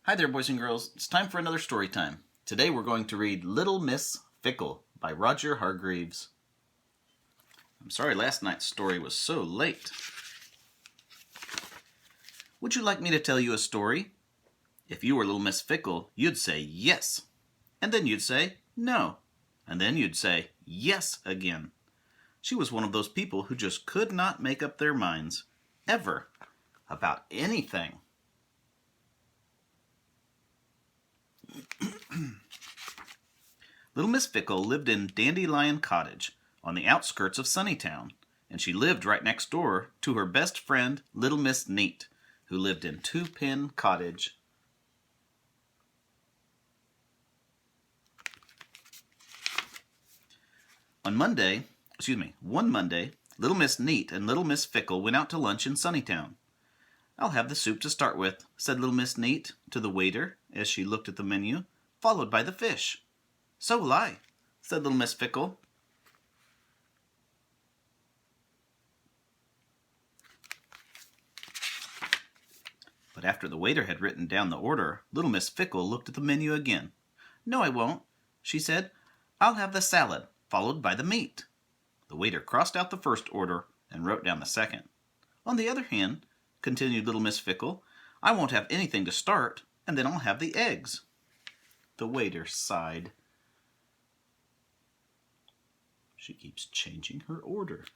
Hi there, boys and girls. It's time for another story time. Today we're going to read Little Miss Fickle by Roger Hargreaves. I'm sorry last night's story was so late. Would you like me to tell you a story? If you were Little Miss Fickle, you'd say yes. And then you'd say no. And then you'd say yes again. She was one of those people who just could not make up their minds, ever, about anything. Little Miss Fickle lived in Dandelion Cottage on the outskirts of Sunnytown, and she lived right next door to her best friend, Little Miss Neat, who lived in Two Pin Cottage. One Monday, Little Miss Neat and Little Miss Fickle went out to lunch in Sunnytown. "I'll have the soup to start with," said Little Miss Neat to the waiter as she looked at the menu, "followed by the fish." "So will I," said Little Miss Fickle. But after the waiter had written down the order, Little Miss Fickle looked at the menu again. "No, I won't," she said. "I'll have the salad, followed by the meat." The waiter crossed out the first order and wrote down the second. "On the other hand," continued Little Miss Fickle, "I won't have anything to start, and then I'll have the eggs." The waiter sighed. She keeps changing her order.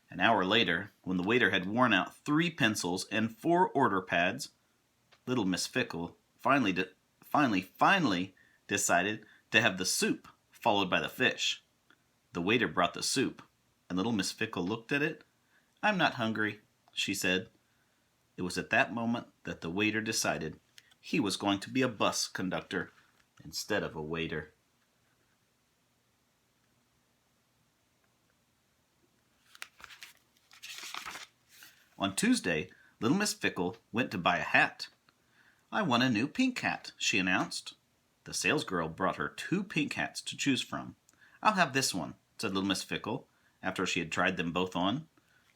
An hour later, when the waiter had worn out 3 pencils and 4 order pads, Little Miss Fickle finally decided to have the soup followed by the fish. The waiter brought the soup, and Little Miss Fickle looked at it. "I'm not hungry," she said. It was at that moment that the waiter decided he was going to be a bus conductor instead of a waiter. On Tuesday, Little Miss Fickle went to buy a hat. "I want a new pink hat," she announced. The salesgirl brought her 2 pink hats to choose from. "I'll have this one," said Little Miss Fickle, after she had tried them both on.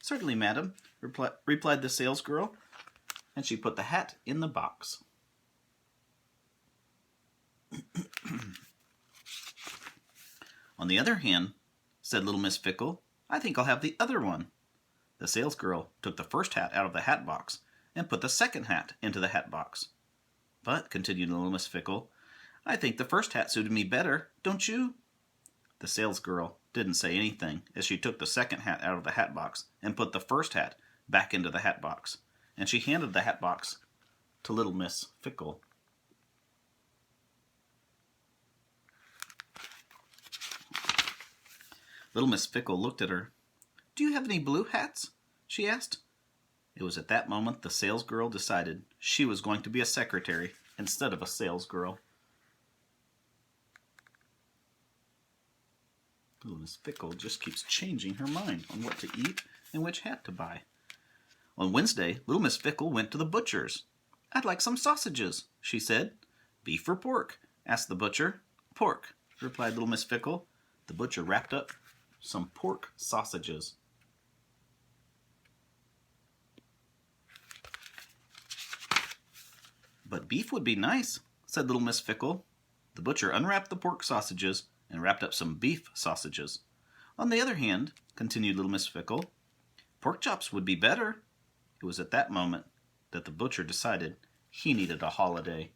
"Certainly, madam," replied the salesgirl, and she put the hat in the box. "On the other hand," said Little Miss Fickle, "I think I'll have the other one." The salesgirl took the first hat out of the hat box and put the second hat into the hat box. "But," continued Little Miss Fickle, "I think the first hat suited me better, don't you?" The salesgirl didn't say anything as she took the second hat out of the hat box and put the first hat back into the hat box, and she handed the hat box to Little Miss Fickle. Little Miss Fickle looked at her. "Do you have any blue hats?" she asked. It was at that moment the salesgirl decided she was going to be a secretary instead of a salesgirl. Little Miss Fickle just keeps changing her mind on what to eat and which hat to buy. On Wednesday, Little Miss Fickle went to the butcher's. "I'd like some sausages," she said. "Beef or pork?" asked the butcher. "Pork," replied Little Miss Fickle. The butcher wrapped up some pork sausages. "But beef would be nice," said Little Miss Fickle. The butcher unwrapped the pork sausages and wrapped up some beef sausages. "On the other hand," continued Little Miss Fickle, "pork chops would be better." It was at that moment that the butcher decided he needed a holiday.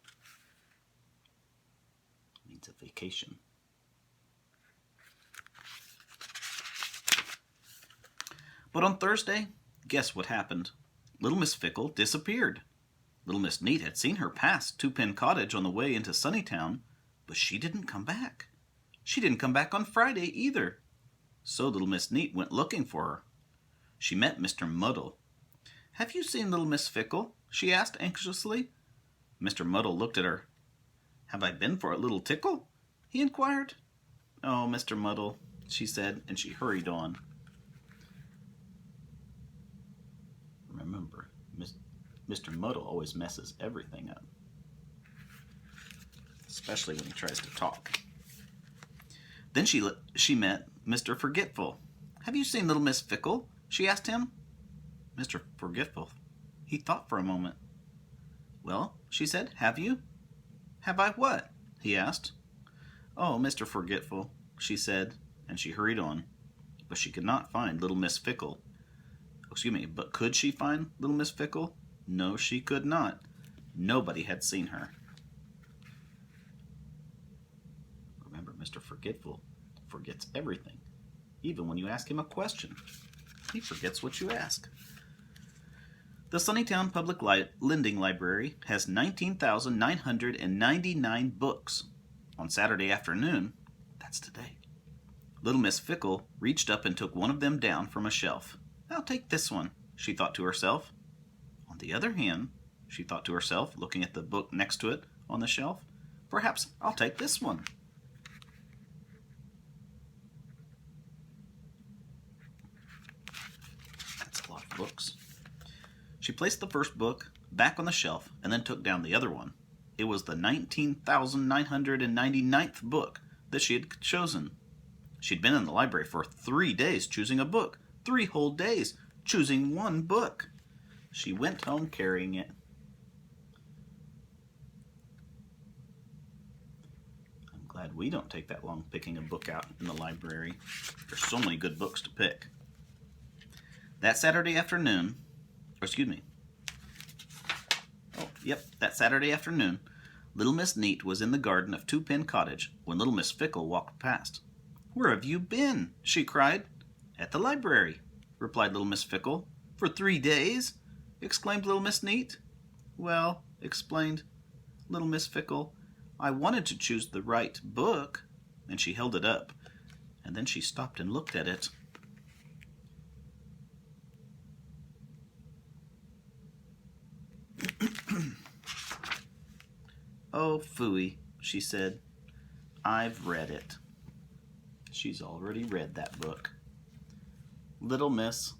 Needs a vacation. But on Thursday, guess what happened? Little Miss Fickle disappeared. Little Miss Neat had seen her pass Two Pin Cottage on the way into Sunnytown, but she didn't come back. She didn't come back on Friday either. So Little Miss Neat went looking for her. She met Mr. Muddle. "Have you seen Little Miss Fickle?" she asked anxiously. Mr. Muddle looked at her. "Have I been for a little tickle?" he inquired. "Oh, Mr. Muddle," she said, and she hurried on. Remember, Mr. Muddle always messes everything up, especially when he tries to talk. Then she met Mr. Forgetful. "Have you seen Little Miss Fickle?" she asked him. Mr. Forgetful, he thought for a moment. Well, she said, have you? Have I what? He asked. Oh, Mr. Forgetful, she said, and she hurried on. But she could not find little Miss Fickle. Excuse me, but could she find little Miss Fickle? No, she could not. Nobody had seen her. Remember, Mr. Forgetful forgets everything. Even when you ask him a question, he forgets what you ask. The Sunnytown Public Lending Library has 19,999 books. On Saturday afternoon, that's today, little Miss Fickle reached up and took one of them down from a shelf. I'll take this one, she thought to herself. On the other hand, she thought to herself, looking at the book next to it on the shelf, perhaps I'll take this one. That's a lot of books. She placed the first book back on the shelf and then took down the other one. It was the 19,999th book that she had chosen. She'd been in the library for 3 days choosing a book. 3 whole days choosing one book. She went home carrying it. I'm glad we don't take that long picking a book out in the library. There's so many good books to pick. That Saturday afternoon, that Saturday afternoon, little Miss Neat was in the garden of Two Pin Cottage when little Miss Fickle walked past. Where have you been? She cried. At the library, replied little Miss Fickle. For 3 days? Exclaimed little Miss Neat. Well, explained little Miss Fickle, I wanted to choose the right book. And she held it up, and then she stopped and looked at it. Oh, phooey, she said. I've read it. She's already read that book. Little Miss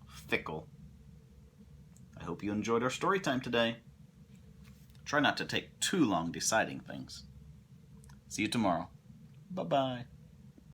Fickle. I hope you enjoyed our story time today. Try not to take too long deciding things. See you tomorrow. Bye-bye.